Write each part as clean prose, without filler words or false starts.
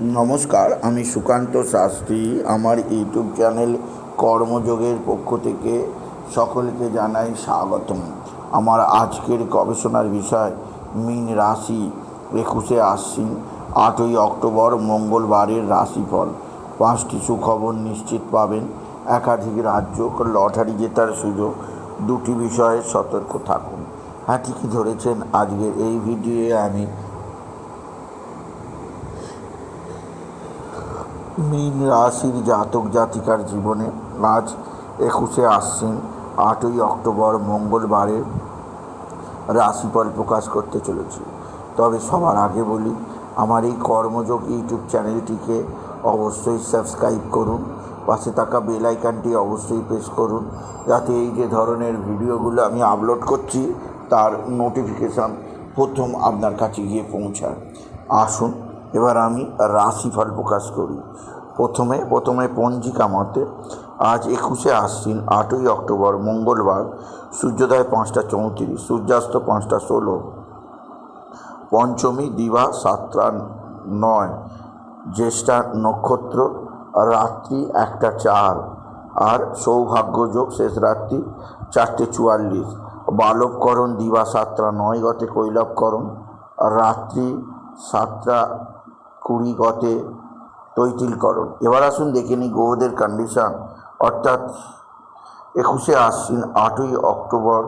নমস্কার, আমি সুকান্ত শাস্ত্রী। আমার ইউটিউব চ্যানেল কর্মযোগের পক্ষ থেকে সকলকে জানাই স্বাগতম। আমার আজকের গবেষণার বিষয় মীন রাশি, 21শে আশ্বিন 8ই অক্টোবর মঙ্গলবারের রাশিফল। 5টি সুখবর নিশ্চিত পাবেন, একাধিক রাজ্য লটারি জেতার সুযোগ, 2টি বিষয়ে সতর্ক থাকুন। হ্যাঁ, ঠিকই ধরেছেন। আজকের এই ভিডিওয়ে আমি মীন রাশির জাতক জাতিকার জীবনে আজ 21শে আশ্বিন 8ই অক্টোবর মঙ্গলবারের রাশিফল প্রকাশ করতে চলেছি। তবে সবার আগে বলি, আমার এই কর্মযোগ ইউটিউব চ্যানেলটিকে অবশ্যই সাবস্ক্রাইব করুন, পাশে থাকা বেল আইকনটি অবশ্যই প্রেস করুন, যাতে এই যে ধরনের ভিডিওগুলো আমি আপলোড করছি তার নোটিফিকেশান প্রথম আপনার কাছে গিয়ে পৌঁছায়। আসুন এবার আমি রাশিফল প্রকাশ করি। প্রথমে পঞ্জিকা মতে আজ 21শে আশ্বিন 8ই অক্টোবর মঙ্গলবার, সূর্যোদয় 5টা 34, সূর্যাস্ত 5টা 16, পঞ্চমী দিবা 7টা 9, জ্যেষ্ঠা নক্ষত্র রাত্রি 1টা 4, আর সৌভাগ্যযোগ শেষ রাত্রি 4টে 44, বালবকরণ দিবা 7টা 9 গতে কৈলবকরণ, রাত্রি 7টা 20 গতে তৈতিলকরণ। এবার আসুন দেখে নিই গ্রহদের কন্ডিশান, অর্থাৎ 21শে আশ্বিন 8ই অক্টোবর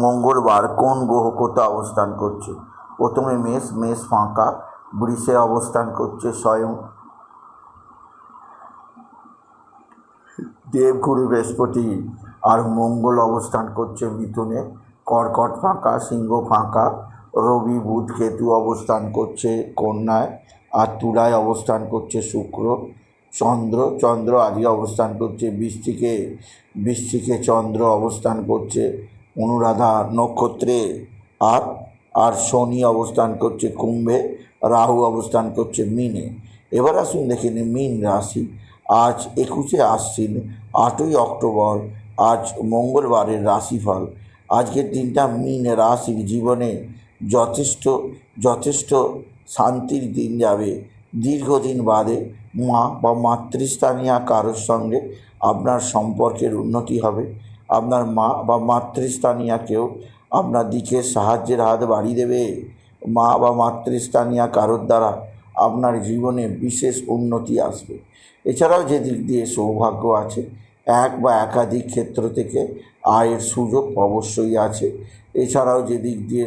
মঙ্গলবার কোন গ্রহ কোথায় অবস্থান করছে। প্রথমে মেষ ফাঁকা, বৃষে অবস্থান করছে স্বয়ং দেবগুরু বৃহস্পতি, আর মঙ্গল অবস্থান করছে মিথুনে, কর্কট ফাঁকা, সিংহ ফাঁকা, রবি বুধ কেতু অবস্থান করছে কন্যায়, আর তুলায় অবস্থান করছে শুক্র। চন্দ্র আজকে অবস্থান করছে বৃশ্চিকে চন্দ্র অবস্থান করছে অনুরাধা নক্ষত্রে, আর শনি অবস্থান করছে কুম্ভে, রাহু অবস্থান করছে মীনে। এবার আসুন দেখে নিন মীন রাশি। আজ 21শে আশ্বিন 8ই অক্টোবর, আজ মঙ্গলবারের রাশিফল। আজকের দিনটা মীন রাশির জীবনে যথেষ্ট শান্তির দিন যাবে। দীর্ঘদিন বাদে মা বা মাতৃস্থানীয় কারোর সঙ্গে আপনার সম্পর্কের উন্নতি হবে। আপনার মা বা মাতৃস্থানীয় কেউ আপনার দিকে সাহায্যের হাত বাড়িয়ে দেবে। মা বা মাতৃস্থানীয় কারোর দ্বারা আপনার জীবনে বিশেষ উন্নতি আসবে। এছাড়াও যে দিক দিয়ে সৌভাগ্য আছে, এক বা একাধিক ক্ষেত্র থেকে আয়ের সুযোগ অবশ্যই আছে। এছাড়াও যে দিক দিয়ে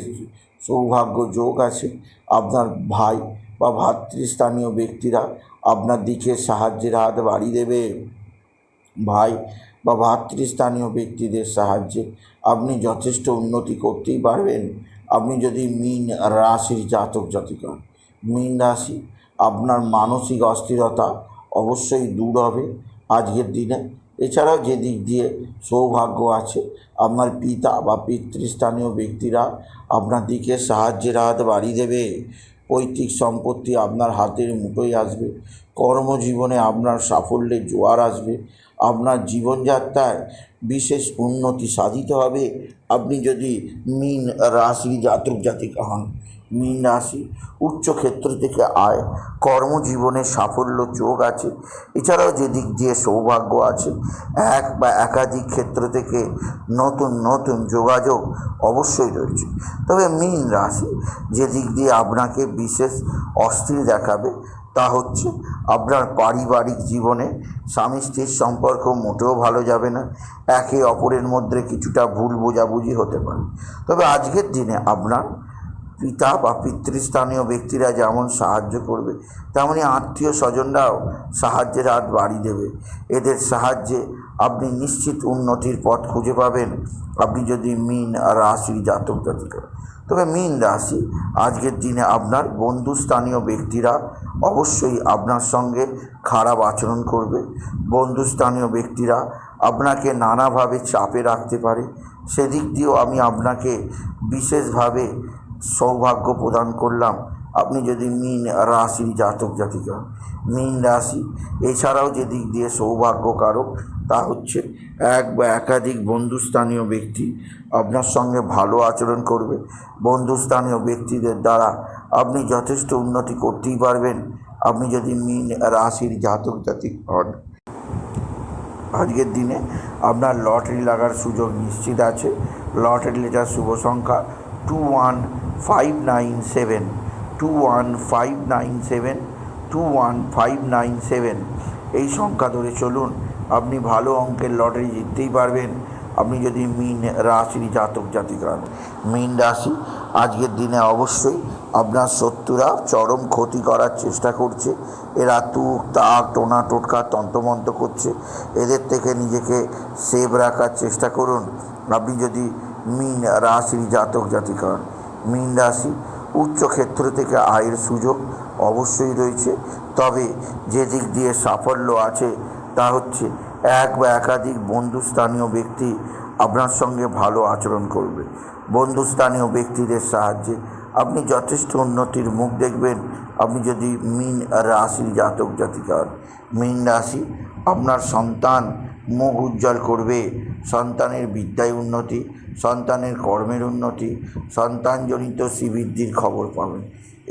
সৌভাগ্য যোগ আছে, আপনার ভাই বা ভাতৃস্থানীয় ব্যক্তিরা আপনার দিকে সাহায্যের হাত বাড়িয়ে দেবে। ভাই বা ভাতৃস্থানীয় ব্যক্তিদের সাহায্যে আপনি যথেষ্ট উন্নতি করতেই পারবেন। আপনি যদি মীন রাশির জাতক জাতিকা, মীন রাশি, আপনার মানসিক অস্থিরতা অবশ্যই দূর হবে আজকের দিনে। এছাড়াও যে দিক দিয়ে সৌভাগ্য আছে, আপনার পিতা বা পিতৃস্থানীয় ব্যক্তিরা আপনার দিকে সাহায্যের হাত বাড়িয়ে দেবে। পৈতৃক সম্পত্তি আপনার হাতের মুঠোয় আসবে। কর্মজীবনে আপনার সাফল্যের জোয়ার আসবে। আপনার জীবনযাত্রায় বিশেষ উন্নতি সাধিত হবে আপনি যদি মীন রাশির জাতক জাতিকা হন। মীন রাশি উচ্চক্ষেত্র থেকে আয়, কর্মজীবনে সাফল্য যোগ আছে। এছাড়াও যে দিক দিয়ে সৌভাগ্য আছে, এক বা একাধিক ক্ষেত্র থেকে নতুন যোগাযোগ অবশ্যই রয়েছে। তবে মীন রাশি যে দিক দিয়ে আপনাকে বিশেষ অস্থির দেখাবে তা হচ্ছে আপনার পারিবারিক জীবনে স্বামী স্ত্রীর সম্পর্ক মোটেও ভালো যাবে না। একে অপরের মধ্যে কিছুটা ভুল বোঝাবুঝি হতে পারে। তবে আজকের দিনে আপনার পিতা বা পিতৃস্থানীয় ব্যক্তিরা যেমন সাহায্য করবে, তেমনি আত্মীয় স্বজনরাও সাহায্যের হাত বাড়িয়ে দেবে। এদের সাহায্যে আপনি নিশ্চিত উন্নতির পথ খুঁজে পাবেন আপনি যদি মীন রাশির জাতক জাতিকা। তবে মীন রাশি আজকের দিনে আপনার বন্ধুস্থানীয় ব্যক্তিরা অবশ্যই আপনার সঙ্গে খারাপ আচরণ করবে। বন্ধুস্থানীয় ব্যক্তিরা আপনাকে নানাভাবে চাপে রাখতে পারে। সেদিক দিয়েও আমি আপনাকে বিশেষভাবে সৌভাগ্য প্রদান করলাম আপনি যদি মীন রাশির জাতক জাতিকা। মীন রাশি এছাড়াও যে দিক দিয়ে সৌভাগ্যকারক তা হচ্ছে এক বা একাধিক বন্ধুস্থানীয় ব্যক্তি আপনার সঙ্গে ভালো আচরণ করবে। বন্ধুস্থানীয় ব্যক্তিদের দ্বারা আপনি যথেষ্ট উন্নতি করতেই পারবেন। আপনি যদি মীন রাশির জাতক জাতিক হন, আজকের দিনে আপনার লটারি লাগার সুযোগ নিশ্চিত আছে। লটারি লেটার শুভ সংখ্যা 21597, 21597, 21597। এই সংখ্যা ধরে চলুন, আপনি ভালো অঙ্কের লটারি জিততেই পারবেন আপনি যদি মীন রাশির জাতক জাতিক হন। মীন রাশি আজকের দিনে অবশ্যই আপনার শত্রুরা চরম ক্ষতি করার চেষ্টা করছে। এরা তুক তাক টোনা টোটকা তন্ত্রমন্ত্র করছে, এদের থেকে নিজেকে সেভ রাখার চেষ্টা করুন আপনি যদি মীন রাশির জাতক জাতিক হন। মীন রাশি উচ্চ ক্ষেত্র থেকে আয়ের সুযোগ অবশ্যই রয়েছে, তবে যে দিক দিয়ে সাফল্য আছে তা হচ্ছে এক বা একাধিক বন্ধুস্থানীয় ব্যক্তি আপনার সঙ্গে ভালো আচরণ করবে। বন্ধুস্থানীয় ব্যক্তিদের সাহায্যে আপনি যথেষ্ট উন্নতির মুখ দেখবেন আপনি যদি মীন রাশির জাতক জাতিক হন। মীন রাশি আপনার সন্তান মুখ উজ্জ্বল করবে। সন্তানের বিদ্যায় উন্নতি, সন্তানের কর্মের উন্নতি, সন্তানজনিত শ্রীবৃদ্ধির খবর পাবেন।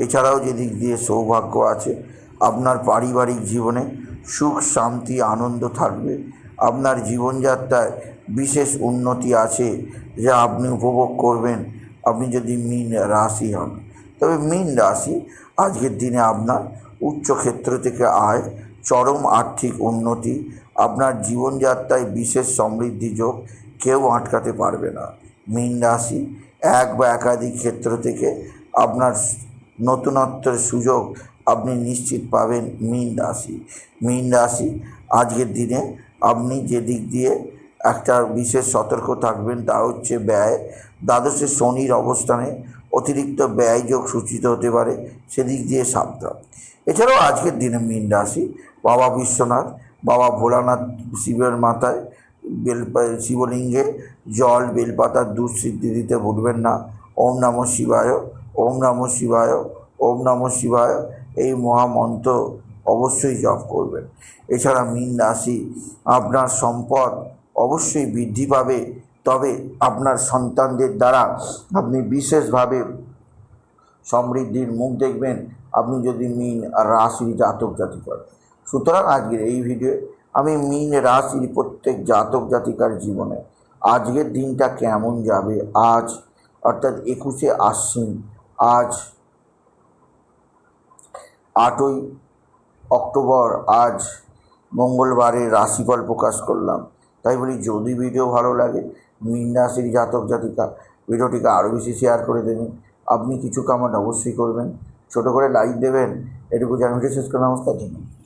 এছাড়াও যে দিক দিয়ে সৌভাগ্য আছে, আপনার পারিবারিক জীবনে সুখ শান্তি আনন্দ থাকবে। আপনার জীবনযাত্রায় বিশেষ উন্নতি আছে যা আপনি উপভোগ করবেন আপনি যদি মীন রাশি হন। তবে মীন রাশি আজকের দিনে আপনার উচ্চ ক্ষেত্র থেকে আয়, চরম আর্থিক উন্নতি, আপনার জীবনযাত্রায় বিশেষ সমৃদ্ধি যোগ কেউ আটকাতে পারবে না। মীন রাশি এক বা একাধিক ক্ষেত্র থেকে আপনার নতুনত্বের সুযোগ আপনি নিশ্চিত পাবেন। মীন রাশি, মীন রাশি আজকের দিনে আপনি যে দিক দিয়ে একটা বিশেষ সতর্ক থাকবেন তা হচ্ছে ব্যয়। দ্বাদশে শনির অবস্থানে অতিরিক্ত ব্যয় যোগ সূচিত হতে পারে, সেদিক দিয়ে সাবধান। এছাড়াও আজকের দিনে মীন রাশি বাবা বিশ্বনাথ, বাবা ভোলানাথ শিবের মাথায় শিবলিঙ্গে জল বেলপাতার দুধ সিদ্ধি দিতে ভুলবেন না। ওম নমঃ শিবায়, ওম নমঃ শিবায়, ওম নমঃ শিবায় এই মহামন্ত্র অবশ্যই জপ করবেন। এছাড়া মীন রাশি আপনার সম্পদ অবশ্যই বৃদ্ধি পাবে, তবে আপনার সন্তানদের দ্বারা আপনি বিশেষভাবে সমৃদ্ধির মুখ দেখবেন আপনি যদি মীন রাশির জাতক জাতিক হন। সুতরাং আজকের এই ভিডিওয়ে আমি মীন রাশির প্রত্যেক জাতক জাতিকার জীবনে আজকের দিনটা কেমন যাবে, আজ অর্থাৎ 21শে আশ্বিন, আজ 8ই অক্টোবর, আজ মঙ্গলবারের রাশিফল প্রকাশ করলাম। তাই বলি যদি ভিডিও ভালো লাগে মীন রাশির জাতক জাতিকা ভিডিওটিকে আরও বেশি শেয়ার করে দেবেন। আপনি কিছু কমেন্ট অবশ্যই করবেন, ছোটো করে লাইক দেবেন। এটুকু জানিয়ে শেষ করে নমস্কার। ধন্যবাদ।